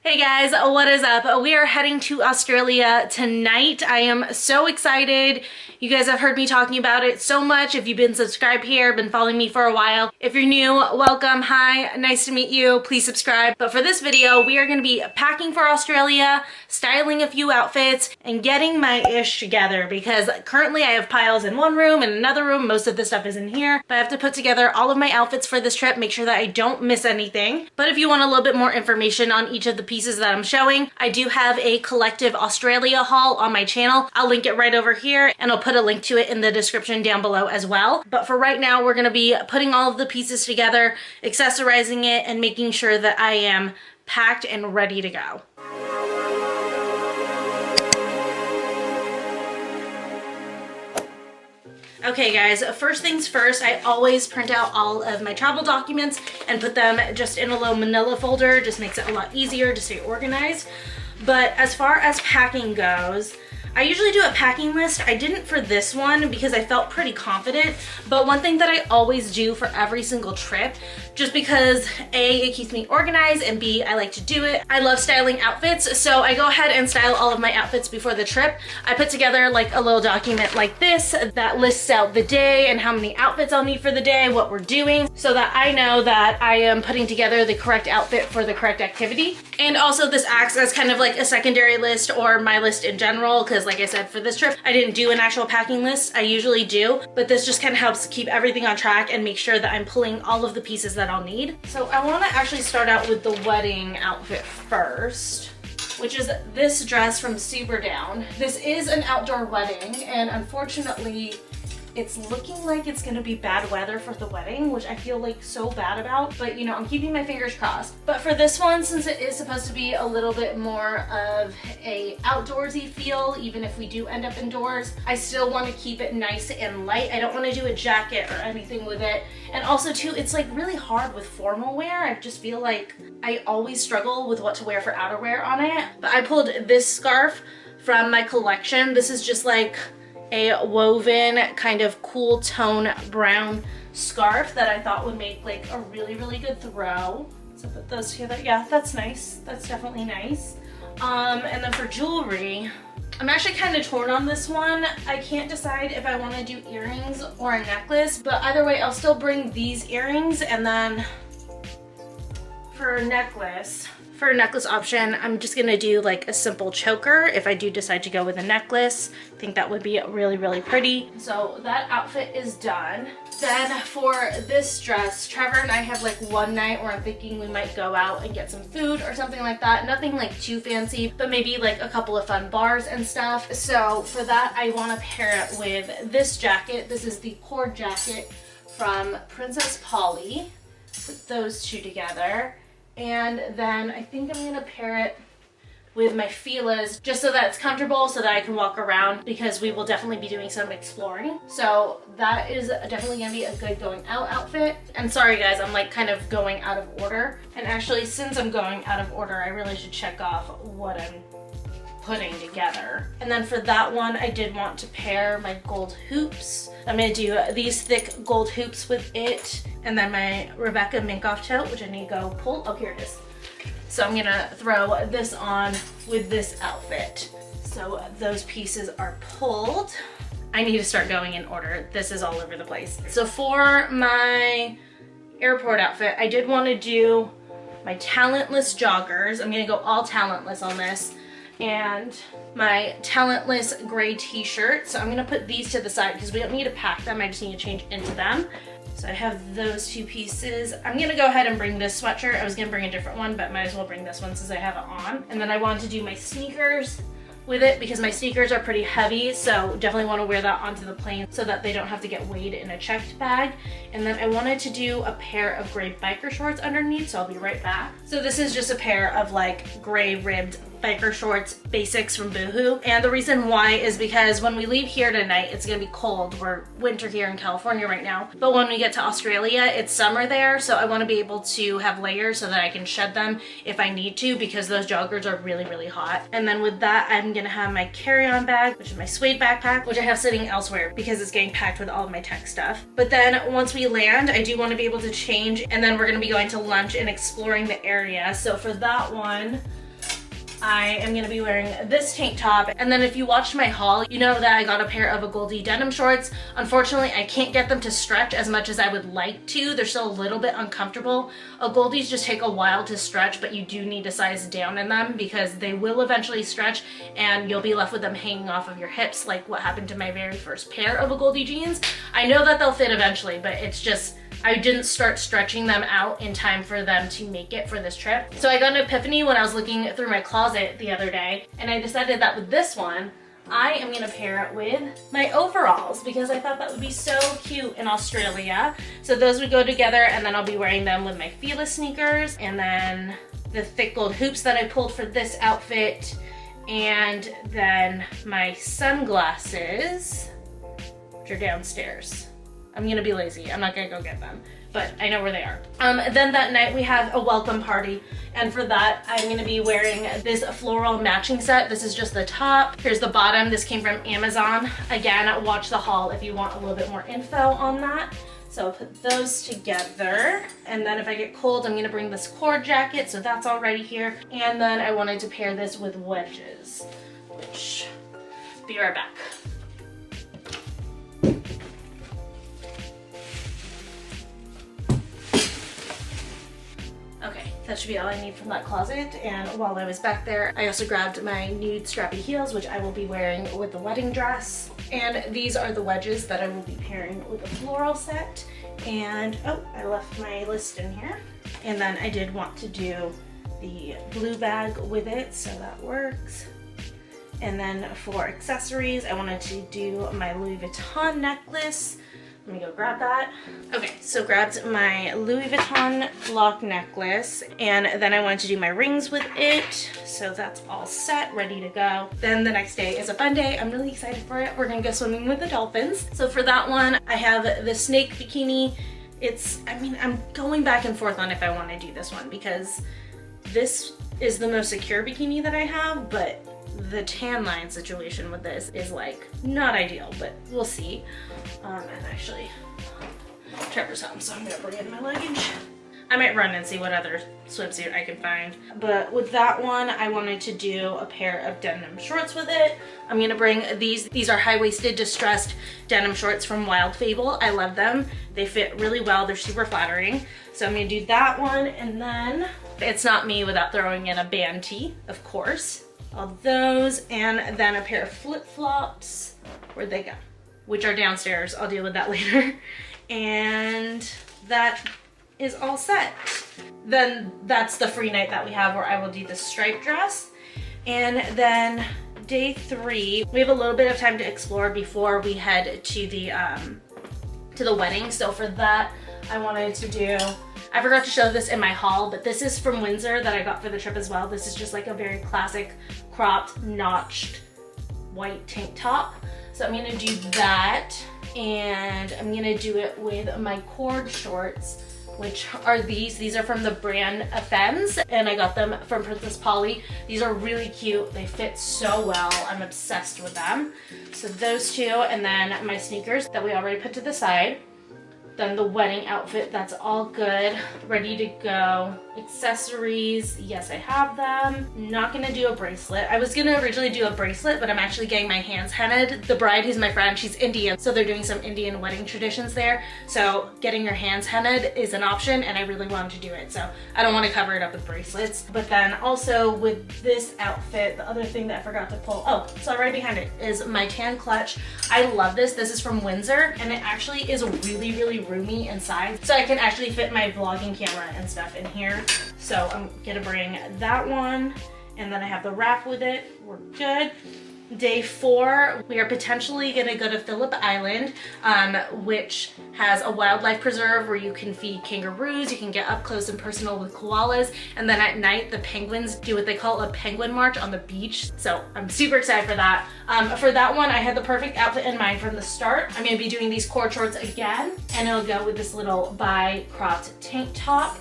Hey guys, what is up? We are heading to Australia tonight. I am so excited. You guys have heard me talking about it so much. If you've been subscribed here, been following me for a while. If you're new, welcome. Hi, nice to meet you. Please subscribe. But for this video, we are going to be packing for Australia, styling a few outfits, and getting my ish together because currently I have piles in one room and another room. Most of the stuff is in here. But I have to put together all of my outfits for this trip, make sure that I don't miss anything. But if you want a little bit more information on each of the pieces that I'm showing, I do have a collective Australia haul on my channel. I'll link it right over here and I'll put a link to it in the description down below as well. But for right now, we're going to be putting all of the pieces together, accessorizing it, and making sure that I am packed and ready to go. Okay guys, first things first, I always print out all of my travel documents and put them just in a little manila folder. Just makes it a lot easier to stay organized. But as far as packing goes, I usually do a packing list. I didn't for this one because I felt pretty confident, but one thing that I always do for every single trip, just because A, it keeps me organized, and B, I like to do it. I love styling outfits, so I go ahead and style all of my outfits before the trip. I put together like a little document like this that lists out the day and how many outfits I'll need for the day, what we're doing, so that I know that I am putting together the correct outfit for the correct activity. And also this acts as kind of like a secondary list or my list in general, because like I said, for this trip, I didn't do an actual packing list. I usually do, but this just kind of helps keep everything on track and make sure that I'm pulling all of the pieces that I'll need. So I want to actually start out with the wedding outfit first, which is this dress from Super Down. This is an outdoor wedding, and unfortunately, it's looking like it's gonna be bad weather for the wedding, which I feel like so bad about, but you know, I'm keeping my fingers crossed. But for this one, since it is supposed to be a little bit more of a outdoorsy feel, even if we do end up indoors, I still want to keep it nice and light. I don't want to do a jacket or anything with it. And also too, it's like really hard with formal wear. I just feel like I always struggle with what to wear for outerwear on it. But I pulled this scarf from my collection. This is just like a woven kind of cool tone brown scarf that I thought would make like a really good throw. So put those together. Yeah, that's nice. That's definitely nice. And then for jewelry, I'm actually kind of torn on this one. I can't decide if I want to do earrings or a necklace, but either way, I'll still bring these earrings. And then for a necklace option, I'm just gonna do like a simple choker if I do decide to go with a necklace. I think that would be really pretty. So that outfit is done. Then for this dress, Trevor and I have like one night where I'm thinking we might go out and get some food or something like that. Nothing like too fancy, but maybe like a couple of fun bars and stuff. So for that, I want to pair it with this jacket. This is the cord jacket from Princess Polly. Put those two together. And then I think I'm gonna pair it with my Fila's just so that it's comfortable, so that I can walk around, because we will definitely be doing some exploring. So that is definitely gonna be a good going out outfit. And sorry guys, I'm like kind of going out of order. And actually, since I'm going out of order, I really should check off what I'm putting together. And then for that one, I did want to pair my gold hoops. I'm gonna do these thick gold hoops with it, and then my Rebecca Minkoff tote, which I need to go pull. Oh, here it is. So I'm gonna throw this on with this outfit. So those pieces are pulled. I need to start going in order. This is all over the place. So for my airport outfit, I did want to do my talentless joggers. I'm gonna go all talentless on this. And my talentless gray t-shirt. So I'm gonna put these to the side because we don't need to pack them. I just need to change into them. So I have those two pieces. I'm gonna go ahead and bring this sweatshirt. I was gonna bring a different one, but might as well bring this one since I have it on. And then I wanted to do my sneakers with it because my sneakers are pretty heavy, so definitely want to wear that onto the plane so that they don't have to get weighed in a checked bag. And then I wanted to do a pair of gray biker shorts underneath, so I'll be right back. So this is just a pair of like gray ribbed biker shorts basics from Boohoo. And the reason why is because when we leave here tonight, it's gonna be cold. We're winter here in California right now. But when we get to Australia, it's summer there. So I wanna be able to have layers so that I can shed them if I need to, because those joggers are really hot. And then with that, I'm gonna have my carry-on bag, which is my suede backpack, which I have sitting elsewhere because it's getting packed with all of my tech stuff. But then once we land, I do wanna be able to change, and then we're gonna be going to lunch and exploring the area. So for that one, I am gonna be wearing this tank top. And then if you watched my haul, you know that I got a pair of a Goldie denim shorts. Unfortunately, I can't get them to stretch as much as I would like to. They're still a little bit uncomfortable. Goldies just take a while to stretch, but you do need to size down in them because they will eventually stretch and you'll be left with them hanging off of your hips like what happened to my very first pair of a Goldie jeans. I know that they'll fit eventually, but it's just, I didn't start stretching them out in time for them to make it for this trip. So I got an epiphany when I was looking through my closet the other day, and I decided that with this one, I am gonna pair it with my overalls because I thought that would be so cute in Australia. So those would go together, and then I'll be wearing them with my Fila sneakers, and then the thick gold hoops that I pulled for this outfit, and then my sunglasses, which are downstairs. I'm gonna be lazy. I'm not gonna go get them, but I know where they are. Then that night we have a welcome party, and for that I'm gonna be wearing this floral matching set. This is just the top. Here's the bottom. This came from Amazon. Again, watch the haul if you want a little bit more info on that. So I'll put those together, and then if I get cold, I'm gonna bring this cord jacket, so that's already here. And then I wanted to pair this with wedges, which, be right back. Okay, that should be all I need from that closet. And while I was back there, I also grabbed my nude strappy heels, which I will be wearing with the wedding dress. And these are the wedges that I will be pairing with the floral set. And, oh, I left my list in here. And then I did want to do the blue bag with it, so that works. And then for accessories, I wanted to do my Louis Vuitton necklace. Let me go grab that. Okay, so grabbed my Louis Vuitton lock necklace, and then I wanted to do my rings with it. So that's all set, ready to go. Then the next day is a fun day. I'm really excited for it. We're gonna go swimming with the dolphins. So for that one, I have the snake bikini. I'm going back and forth on if I want to do this one because this is the most secure bikini that I have, but the tan line situation with this is like not ideal, but we'll see. And actually, Trevor's home, so I'm gonna bring in my luggage. I might run and see what other swimsuit I can find. But with that one, I wanted to do a pair of denim shorts with it. I'm gonna bring these. These are high-waisted distressed denim shorts from Wild Fable. I love them. They fit really well. They're super flattering. So I'm gonna do that one, and then it's not me without throwing in a band tee, of course. All those, and then a pair of flip-flops. Where'd they go? Which are downstairs. I'll deal with that later. And that is all set. Then that's the free night that we have where I will do the striped dress. And then day 3, we have a little bit of time to explore before we head to the wedding. So for that, I wanted to do, I forgot to show this in my haul, but this is from Windsor that I got for the trip as well. This is just like a very classic cropped, notched white tank top. So I'm gonna do that, and I'm gonna do it with my cord shorts, which are these. These are from the brand Femmes, and I got them from Princess Polly. These are really cute. They fit so well. I'm obsessed with them. So those two, and then my sneakers that we already put to the side. Then the wedding outfit, that's all good, ready to go. Accessories, yes, I have them. Not gonna do a bracelet. I was gonna originally do a bracelet, but I'm actually getting my hands hennaed. The bride, who's my friend, she's Indian, so they're doing some Indian wedding traditions there. So getting your hands hennaed is an option, and I really wanted to do it. So I don't wanna cover it up with bracelets. But then also with this outfit, the other thing that I forgot to pull, oh, so right behind it is my tan clutch. I love this. This is from Windsor, and it actually is really, really roomy inside, so I can actually fit my vlogging camera and stuff in here. So I'm gonna bring that one, and then I have the wrap with it. We're good. Day 4, we are potentially gonna go to Phillip Island, which has a wildlife preserve where you can feed kangaroos, you can get up close and personal with koalas, and then at night the penguins do what they call a penguin march on the beach. So I'm super excited for that. For that one, I had the perfect outfit in mind from the start. I'm gonna be doing these cord shorts again, and it'll go with this little bi-cropped tank top.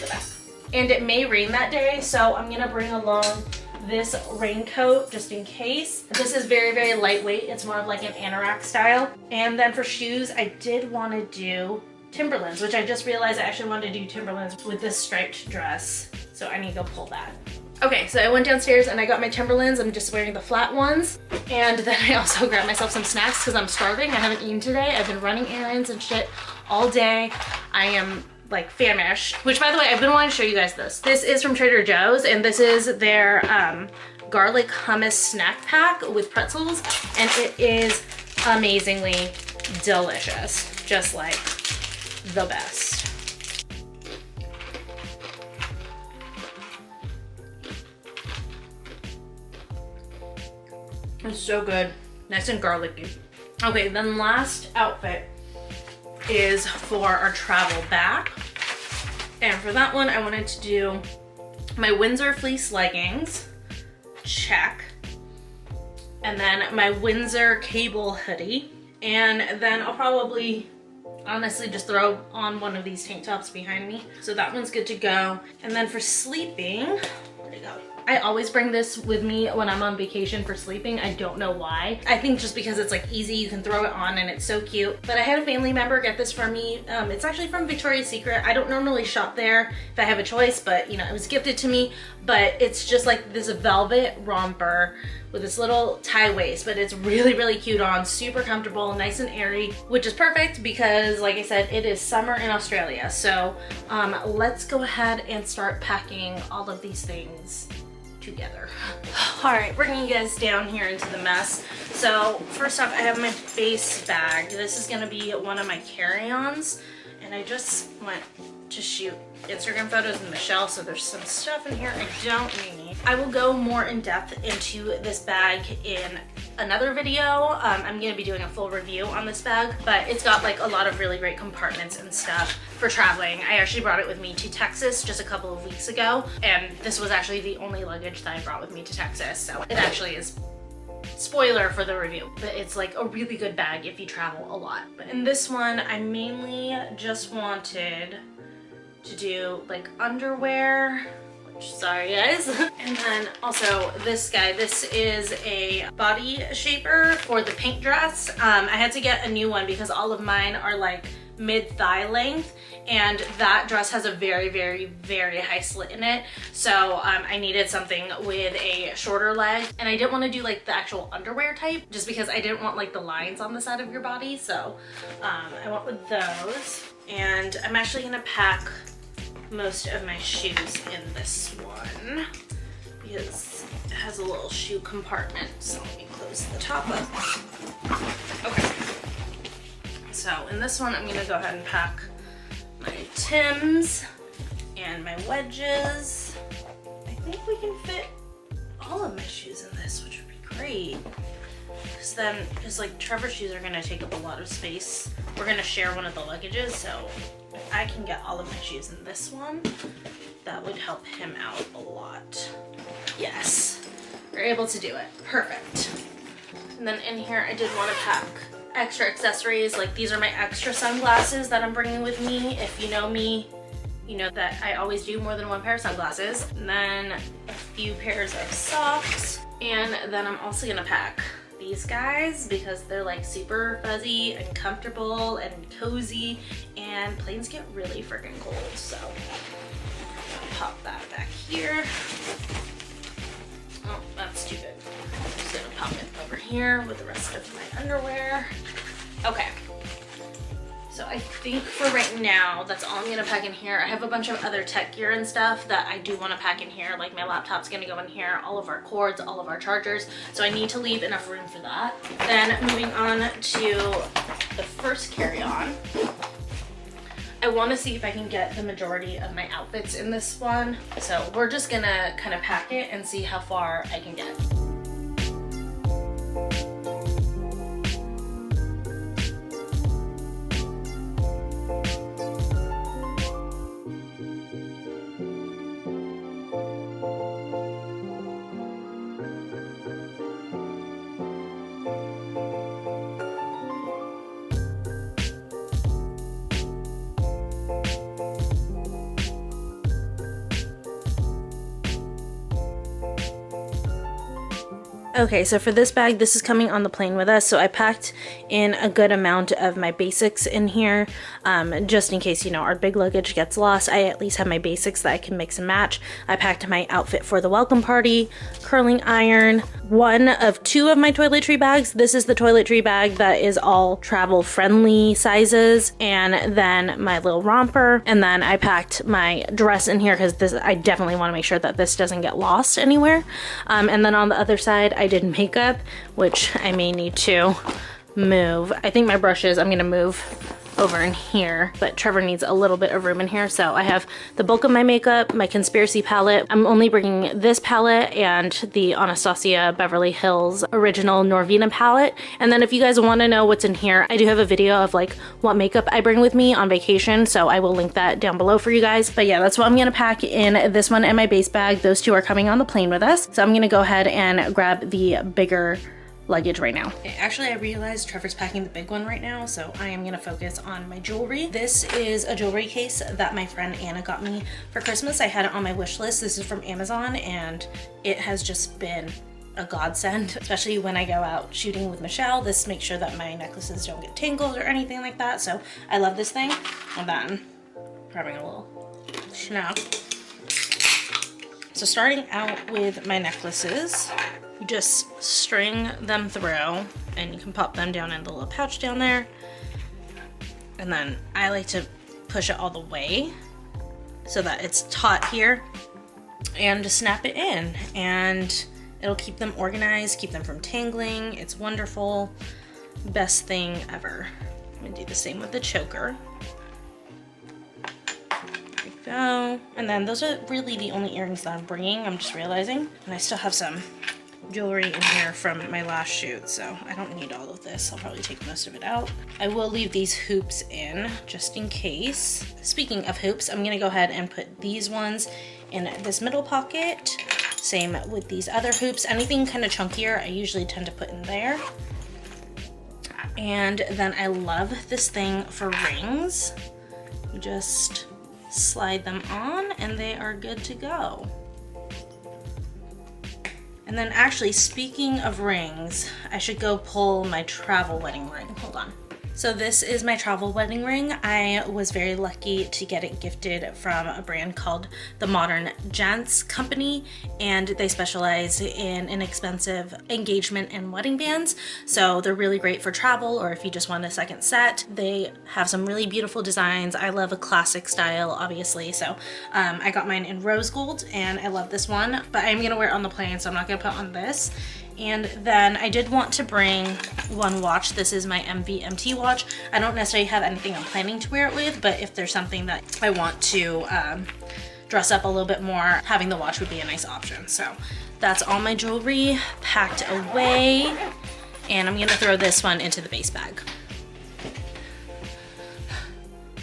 The back. And it may rain that day, so I'm gonna bring along this raincoat just in case. This is very, very lightweight. It's more of like an anorak style. And then for shoes, I did want to do Timberlands, which I just realized I actually wanted to do Timberlands with this striped dress. So I need to go pull that. Okay, so I went downstairs and I got my Timberlands. I'm just wearing the flat ones. And then I also grabbed myself some snacks because I'm starving. I haven't eaten today. I've been running errands and shit all day. I am like famished, which by the way, I've been wanting to show you guys this. This is from Trader Joe's and this is their garlic hummus snack pack with pretzels. And it is amazingly delicious. Just like the best. It's so good, nice and garlicky. Okay, then last outfit is for our travel bag. And for that one, I wanted to do my Windsor fleece leggings, check. And then my Windsor cable hoodie. And then I'll probably honestly just throw on one of these tank tops behind me. So that one's good to go. And then for sleeping, where'd it go? I always bring this with me when I'm on vacation for sleeping. I don't know why. I think just because it's like easy, you can throw it on and it's so cute. But I had a family member get this for me. It's actually from Victoria's Secret. I don't normally shop there if I have a choice, but you know, it was gifted to me. But it's just like this velvet romper with this little tie waist, but it's really, really cute on, super comfortable, nice and airy, which is perfect because like I said, it is summer in Australia. So let's go ahead and start packing all of these things together. All right, bringing you guys down here into the mess. So first off, I have my base bag. This is gonna be one of my carry-ons, and I just went to shoot Instagram photos with Michelle, so there's some stuff in here I don't need. I will go more in depth into this bag in another video. I'm gonna be doing a full review on this bag, but it's got like a lot of really great compartments and stuff for traveling. I actually brought it with me to Texas just a couple of weeks ago, and this was actually the only luggage that I brought with me to Texas, so it actually is spoiler for the review, but it's like a really good bag if you travel a lot. But in this one, I mainly just wanted to do like underwear, which sorry guys. And then also this guy, this is a body shaper for the pink dress. I had to get a new one because all of mine are like mid-thigh length, and that dress has a very, very, very high slit in it. So I needed something with a shorter leg, and I didn't want to do like the actual underwear type just because I didn't want like the lines on the side of your body. So I went with those, and I'm actually gonna pack most of my shoes in this one because it has a little shoe compartment. So let me close the top up. Okay. So in this one, I'm gonna go ahead and pack my Timbs and my wedges. I think we can fit all of my shoes in this, which would be great. Because then, like Trevor's shoes are gonna take up a lot of space. We're gonna share one of the luggages, so if I can get all of my shoes in this one, that would help him out a lot. Yes, we're able to do it. Perfect. And then in here, I did want to pack extra accessories. Like these are my extra sunglasses that I'm bringing with me. If you know me, you know that I always do more than one pair of sunglasses. And then a few pairs of socks. And then I'm also gonna pack these guys because they're like super fuzzy and comfortable and cozy, and planes get really freaking cold. So I'll pop that back here. Oh, that's too big. I'm just gonna pop it over here with the rest of my underwear. Okay. So I think for right now, that's all I'm gonna pack in here. I have a bunch of other tech gear and stuff that I do wanna pack in here. Like my laptop's gonna go in here, all of our cords, all of our chargers. So I need to leave enough room for that. Then moving on to the first carry-on. I wanna see if I can get the majority of my outfits in this one. So we're just gonna kind of pack it and see how far I can get. Okay, so for this bag, this is coming on the plane with us, so I packed in a good amount of my basics in here. just in case, you know, our big luggage gets lost. I at least have my basics that I can mix and match. I packed my outfit for the welcome party, curling iron, one of two of my toiletry bags. This is the toiletry bag that is all travel friendly sizes, and then my little romper, and then I packed my dress in here because this, I definitely want to make sure that this doesn't get lost anywhere. And then on the other side I did makeup, which I may need to move. I think my brushes I'm gonna move over in here, but Trevor needs a little bit of room in here. So I have the bulk of my makeup, my Conspiracy palette. I'm only bringing this palette and the Anastasia Beverly Hills original Norvina palette. And then if you guys want to know what's in here, I do have a video of like what makeup I bring with me on vacation, so I will link that down below for you guys. But yeah, that's what I'm gonna pack in this one and my base bag. Those two are coming on the plane with us, so I'm gonna go ahead and grab the bigger luggage right now. Actually, I realized Trevor's packing the big one right now, so I am gonna focus on my jewelry. This is a jewelry case that my friend Anna got me for Christmas. I had it on my wish list. This is from Amazon, and it has just been a godsend, especially when I go out shooting with Michelle. This makes sure that my necklaces don't get tangled or anything like that, so I love this thing. And then grabbing a little snap. So starting out with my necklaces, you just string them through and you can pop them down in the little pouch down there. And then I like to push it all the way so that it's taut here, and just snap it in, and it'll keep them organized, keep them from tangling. It's wonderful. Best thing ever. I'm gonna do the same with the choker. There we go. And then those are really the only earrings that I'm bringing, I'm just realizing. And I still have some jewelry in here from my last shoot, so I don't need all of this. I'll probably take most of it out. I will leave these hoops in just in case. Speaking of hoops, I'm gonna go ahead and put these ones in this middle pocket. Same with these other hoops. Anything kind of chunkier I usually tend to put in there. And then I love this thing for rings. You just slide them on and they are good to go. And then actually, speaking of rings, I should go pull my travel wedding ring. Hold on. So this is my travel wedding ring. I was very lucky to get it gifted from a brand called the Modern Gents Company, and they specialize in inexpensive engagement and wedding bands. So they're really great for travel, or if you just want a second set. They have some really beautiful designs. I love a classic style, obviously. So I got mine in rose gold, and I love this one, but I'm gonna wear it on the plane, so I'm not gonna put on this. And then I did want to bring one watch. This is my MVMT watch. I don't necessarily have anything I'm planning to wear it with, but if there's something that I want to dress up a little bit more, having the watch would be a nice option. So that's all my jewelry packed away. And I'm gonna throw this one into the base bag.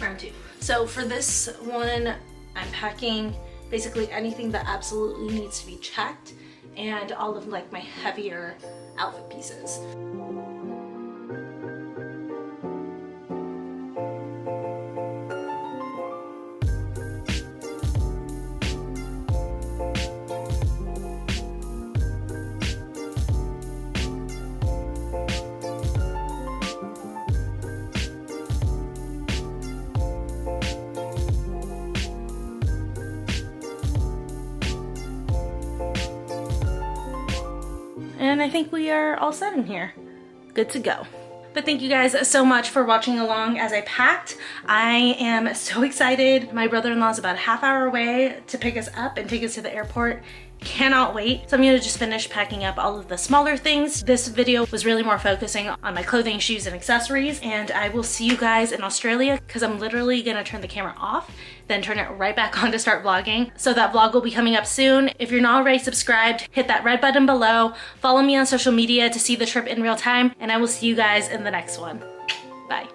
Round two. So for this one, I'm packing basically anything that absolutely needs to be checked, and all of like my heavier outfit pieces. And I think we are all set in here. Good to go. But thank you guys so much for watching along as I packed. I am so excited. My brother-in-law is about a half hour away to pick us up and take us to the airport. Cannot wait. So I'm gonna just finish packing up all of the smaller things. This video was really more focusing on my clothing, shoes, and accessories, and I will see you guys in Australia, because I'm literally gonna turn the camera off, then turn it right back on to start vlogging. So that vlog will be coming up soon. If you're not already subscribed, hit that red button below. Follow me on social media to see the trip in real time, and I will see you guys in the next one. Bye.